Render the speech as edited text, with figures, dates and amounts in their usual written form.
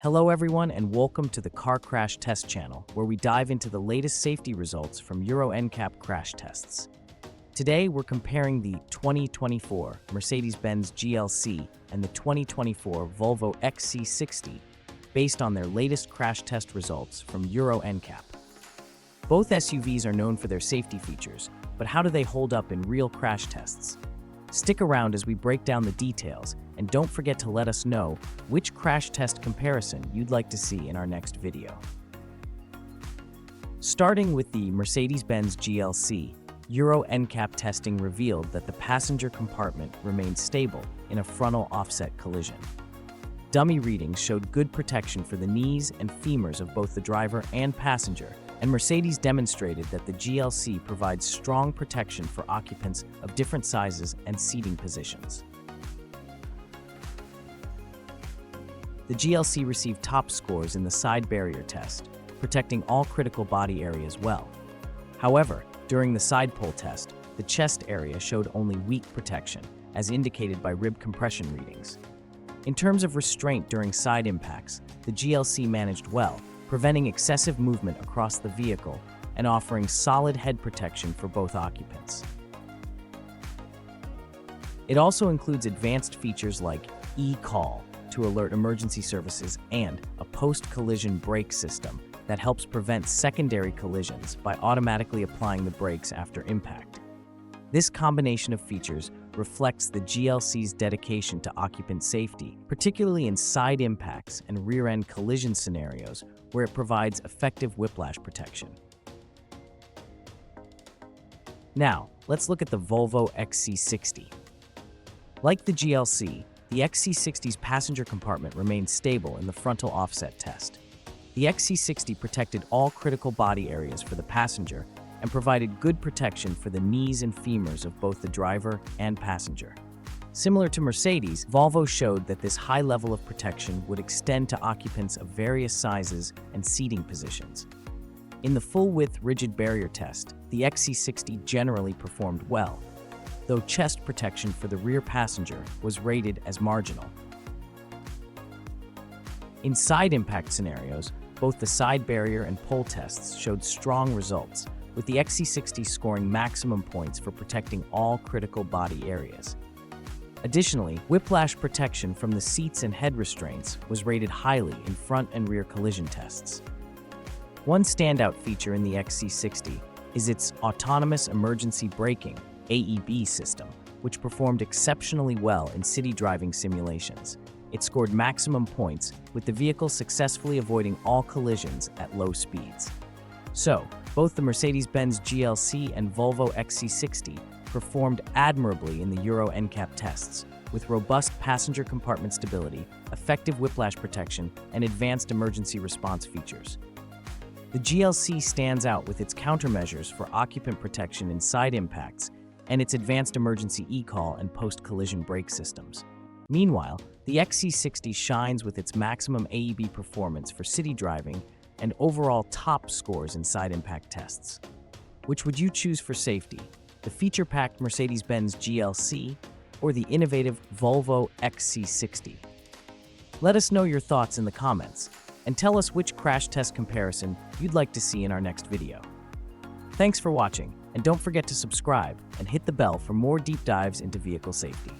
Hello everyone and welcome to the Car Crash Test channel, where we dive into the latest safety results from Euro NCAP crash tests. Today we're comparing the 2024 Mercedes-Benz GLC and the 2024 Volvo XC60 based on their latest crash test results from Euro NCAP. Both SUVs are known for their safety features, but how do they hold up in real crash tests? Stick around as we break down the details, and don't forget to let us know which crash test comparison you'd like to see in our next video. Starting with the Mercedes-Benz GLC, Euro NCAP testing revealed that the passenger compartment remained stable in a frontal offset collision. Dummy readings showed good protection for the knees and femurs of both the driver and passenger, and Mercedes demonstrated that the GLC provides strong protection for occupants of different sizes and seating positions. The GLC received top scores in the side barrier test, protecting all critical body areas well. However, during the side pole test, the chest area showed only weak protection, as indicated by rib compression readings. In terms of restraint during side impacts, the GLC managed well, preventing excessive movement across the vehicle and offering solid head protection for both occupants. It also includes advanced features like e-call to alert emergency services and a post-collision brake system that helps prevent secondary collisions by automatically applying the brakes after impact. This combination of features reflects the GLC's dedication to occupant safety, particularly in side impacts and rear-end collision scenarios where it provides effective whiplash protection. Now, let's look at the Volvo XC60. Like the GLC, the XC60's passenger compartment remained stable in the frontal offset test. The XC60 protected all critical body areas for the passenger and provided good protection for the knees and femurs of both the driver and passenger. Similar to Mercedes, Volvo showed that this high level of protection would extend to occupants of various sizes and seating positions. In the full-width rigid barrier test, the XC60 generally performed well, though chest protection for the rear passenger was rated as marginal. In side impact scenarios, both the side barrier and pole tests showed strong results, with the XC60 scoring maximum points for protecting all critical body areas. Additionally, whiplash protection from the seats and head restraints was rated highly in front and rear collision tests. One standout feature in the XC60 is its autonomous emergency braking (AEB) system, which performed exceptionally well in city driving simulations. It scored maximum points, with the vehicle successfully avoiding all collisions at low speeds. So, both the Mercedes-Benz GLC and Volvo XC60 performed admirably in the Euro NCAP tests, with robust passenger compartment stability, effective whiplash protection, and advanced emergency response features. The GLC stands out with its countermeasures for occupant protection in side impacts and its advanced emergency e-call and post-collision brake systems. Meanwhile, the XC60 shines with its maximum AEB performance for city driving and overall top scores in side impact tests. Which would you choose for safety, the feature-packed Mercedes-Benz GLC or the innovative Volvo XC60? Let us know your thoughts in the comments, and tell us which crash test comparison you'd like to see in our next video. Thanks for watching, and don't forget to subscribe and hit the bell for more deep dives into vehicle safety.